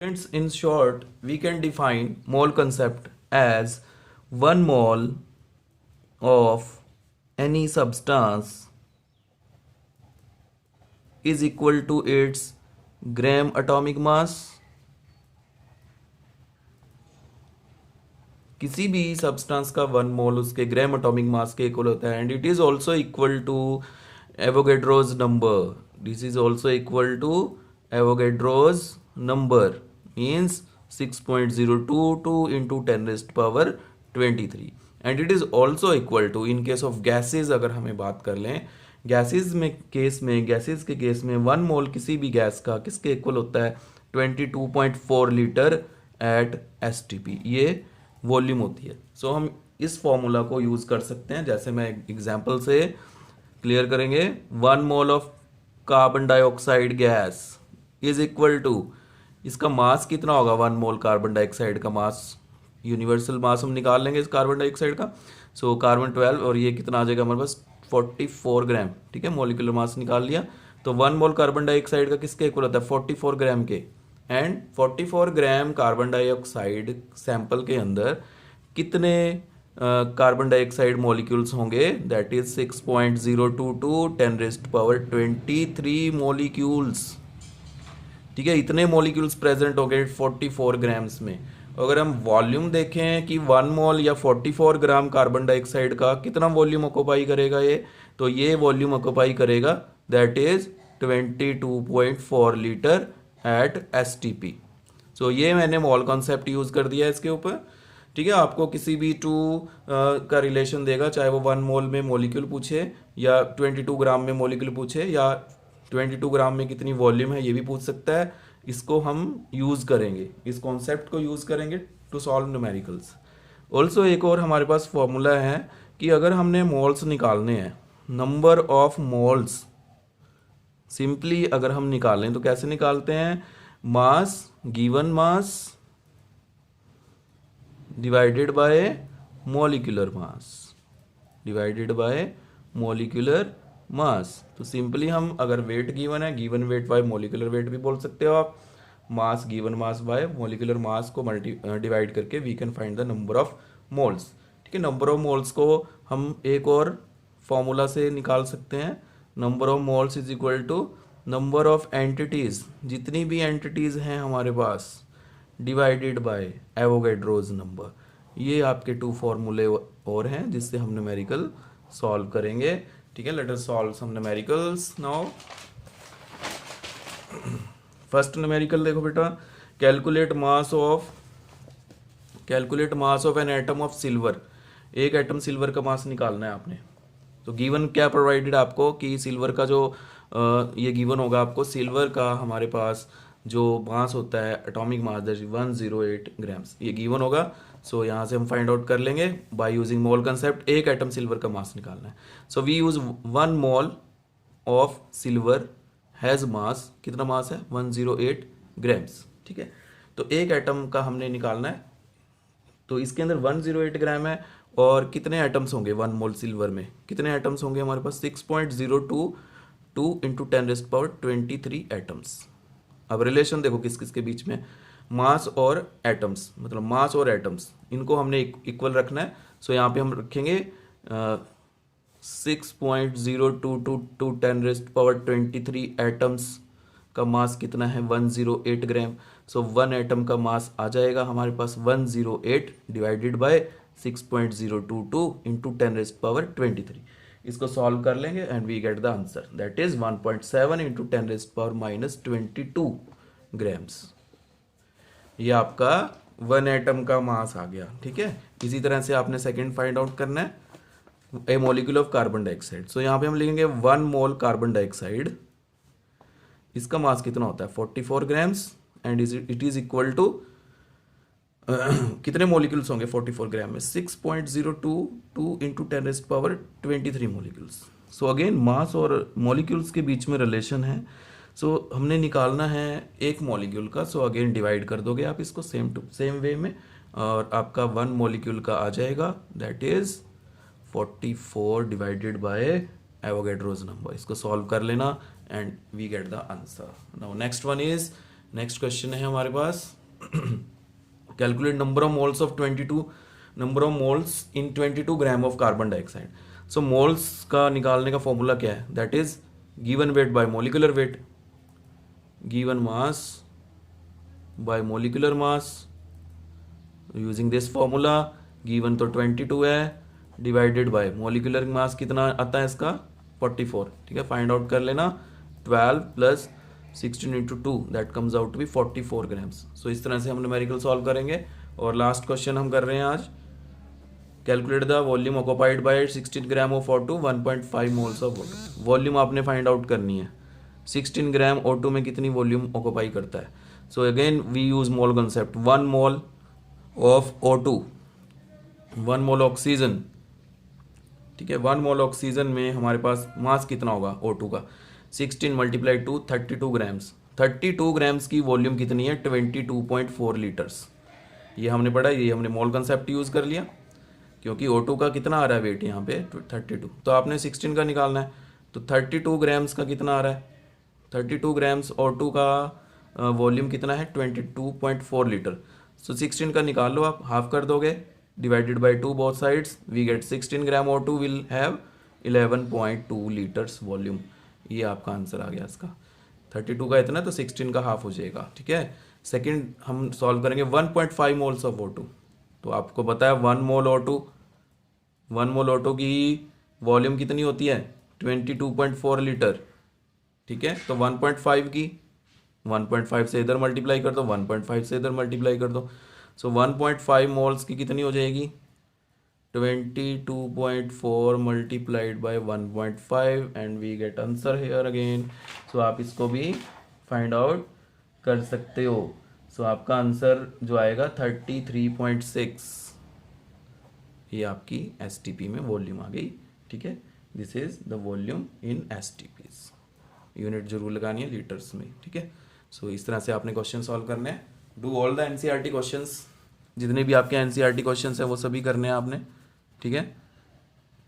Friends, in short, we can define mole concept as 1 mole of any substance is equal to its gram atomic mass. किसी भी substance का 1 मोल उसके gram atomic mass के equal होता है and it is also equal to Avogadro's number. This is also equal to Avogadro's number means 6.022 into 10⁻23 and it is also equal to in case of gases. अगर हमें बात कर लें gases के case में 1 मोल किसी भी गैस का किसके इक्वल होता है 22.4 लीटर एट एसटीपी. ये वॉल्यूम होती है. सो हम इस फॉर्मूला को यूज कर सकते हैं. जैसे मैं एग्जांपल से क्लियर करेंगे. 1 mole of carbon dioxide gas is equal to, इसका मास कितना होगा 1 मोल कार्बन डाइऑक्साइड का मास, यूनिवर्सल मास हम निकाल लेंगे इस कार्बन डाइऑक्साइड का. सो कार्बन 12 और ये कितना आ जाएगा हमारे पास 44 ग्राम. ठीक है, मोलिकुलर मास निकाल लिया. तो 1 मोल कार्बन डाइऑक्साइड का किसके इक्वल होता है 44 ग्राम के. And 44 gram carbon dioxide sample के अंदर कितने कार्बन डाइऑक्साइड मॉलिक्यूल्स होंगे, दैट इज 6.022 10⁻23 मॉलिक्यूल्स. ठीक है, इतने मॉलिक्यूल्स प्रेजेंट हो गए 44 ग्राम्स में. अगर हम वॉल्यूम देखें कि 1 मोल या 44 ग्राम कार्बन डाइऑक्साइड का कितना वॉल्यूम ऑक्यूपाई करेगा ये, तो ये वॉल्यूम ऑक्यूपाई करेगा that is 22.4 litre at STP. So ये मैंने मॉल कॉन्सेप्ट यूज कर दिया है इसके ऊपर. ठीक है, आपको किसी भी टू का रिलेशन देगा, चाहे वो 1 मोल में मोलिक्यूल पूछे या 22 ग्राम में मोलिक्यूल पूछे या 22 ग्राम में कितनी वॉल्यूम है ये भी पूछ सकता है. इसको हम यूज करेंगे, इस कॉन्सेप्ट को यूज करेंगे टू सॉल्व न्यूमेरिकल्स. ऑल्सो एक और हमारे पास फॉर्मूला है कि अगर हमने मोल्स निकालने हैं, नंबर ऑफ मोल्स सिंपली अगर हम निकालें तो कैसे निकालते हैं, mass given mass divided by molecular mass divided by molecular mass. तो सिंपली हम अगर वेट गिवन है, given weight by molecular weight भी बोल सकते हो आप. Mass given mass by molecular mass को डिवाइड करके we can find the number of moles. ठीक है, नंबर ऑफ मोल्स को हम एक और फॉर्मूला से निकाल सकते हैं. Number of moles is equal to number of entities, जितनी भी एंटिटीज हैं हमारे पास, डिवाइडेड बाय एवोगैड्रोज नंबर. ये आपके 2 फॉर्मूले और हैं जिससे हम न्यूमेरिकल सॉल्व करेंगे. ठीक है, let us solve some numericals now. First numerical देखो बेटा, calculate mass of an atom of silver. एक एटम सिल्वर का मास निकालना है आपने. तो गिवन क्या प्रोवाइडेड आपको कि सिल्वर का जो ये गिवन होगा आपको, सिल्वर का हमारे पास जो मास होता है एटॉमिक मास दैट 108 ग्राम्स, ये गिवन होगा. सो यहाँ से हम फाइंड आउट कर लेंगे बाय यूजिंग मोल कंसेप्ट. एक एटम सिल्वर का मास निकालना है. So we use 1 mole of silver has mass, कितना मास है 108 ग्राम्स. ठीक है, तो एक एटम का हमने निकालना है. तो इसके अंदर 108 ग्राम है और कितने एटम्स होंगे 1 मोल सिल्वर में, कितने एटम्स होंगे हमारे पास 6.022 इंटू 10⁻23 एटम्स. अब रिलेशन देखो किस किस के बीच में, मास और एटम्स, मतलब मास और एटम्स इनको हमने इक्वल रखना है. सो यहाँ पे हम रखेंगे 6.022 10⁻23 एटम्स का मास कितना है 108 ग्राम. सो 1 एटम का मास आ जाएगा हमारे पास 108 डिवाइडेड बाय 6.022 इंटू 10⁻23. इसको सॉल्व कर लेंगे and we get the answer that is 1.7 into 10⁻22 grams. ये आपका 1 एटम का मास आ गया. ठीक है, इसी तरह से आपने सेकंड फाइंड आउट करना है, ए मॉलिक्यूल ऑफ कार्बन डाइऑक्साइड. सो यहाँ पे हम लिखेंगे 1 मोल कार्बन डाइऑक्साइड, इसका मास कितना होता है 44 grams and it is equal to कितने मॉलिक्यूल्स होंगे 44 ग्राम में 6.022 into 10⁻23 molecules. So again mass और मॉलिक्यूल्स के बीच में रिलेशन है. सो हमने निकालना है एक मॉलिक्यूल का. सो अगेन डिवाइड कर दोगे आप इसको सेम वे में और आपका 1 मॉलिक्यूल का आ जाएगा that is 44 divided by Avogadro's number. इसको सॉल्व कर लेना and we get the answer. Now next one is next question है हमारे पास, calculate number of moles of 22 number of moles in 22 gram of carbon dioxide. So moles का निकालने का formula क्या है, that is given weight by molecular weight, given mass by molecular mass, using this formula. Given तो 22 है, divided by molecular मास कितना आता है इसका 44, ठीक है, फाइंड आउट कर लेना। 12 plus 16 into 2 that comes out to be 44 grams. So इस तरह से हम न्यूमेरिकल सॉल्व करेंगे। और लास्ट क्वेश्चन हम कर रहे हैं आज, calculate the volume occupied by 16 gram of O2 1.5 moles of O2। Volume आपने फाइंड आउट करनी है, 16 ग्राम O2 में कितनी वॉल्यूम ऑक्युपाई करता है। So again we use mole concept, 1 mole of O2, 1 mole oxygen, ठीक है, 1 मोल ऑक्सीजन में हमारे पास मास कितना होगा O2 का, 16 मल्टीप्लाई टू 32 ग्राम्स। 32 ग्राम्स की वॉल्यूम कितनी है, 22.4 लीटर्स। ये हमने पढ़ा, ये हमने मोल कंसेप्ट यूज़ कर लिया, क्योंकि O2 का कितना आ रहा है वेट यहाँ पे 32, तो आपने 16 का निकालना है। तो 32 ग्राम्स का कितना आ रहा है, 32 ग्राम्स O2 का वॉल्यूम कितना है 22.4 लीटर। सो 16 का निकाल लो आप, हाफ कर दोगे, divided by 2 both sides, we get 16 gram O2 will have 11.2 litres volume. ये आपका आंसर आ गया इसका, 32 का इतना तो 16 का हाफ हो जाएगा, ठीक है। सेकंड हम सॉल्व करेंगे 1.5 मोल्स ऑफ O2। तो आपको पता है 1 मोल O2, 1 मोल O2 की वॉल्यूम कितनी होती है 22.4 लीटर, ठीक है। तो 1.5 की 1.5 से इधर मल्टीप्लाई कर दो, 1.5 से इधर मल्टीप्लाई कर दो। सो 1.5 मोल्स की कितनी हो जाएगी 22.4 multiplied by 1.5 and we get answer here again. So आप इसको भी फाइंड आउट कर सकते हो। सो आपका आंसर जो आएगा 33.6, ये आपकी STP में वॉल्यूम आ गई, ठीक है। This is the volume in STPs, unit जरूर लगानी है लीटर्स में, ठीक है। सो इस तरह से आपने क्वेश्चन सॉल्व करने हैं। Do all the NCERT questions, जितने भी आपके NCERT क्वेश्चंस हैं वो सभी करने हैं आपने, ठीक है।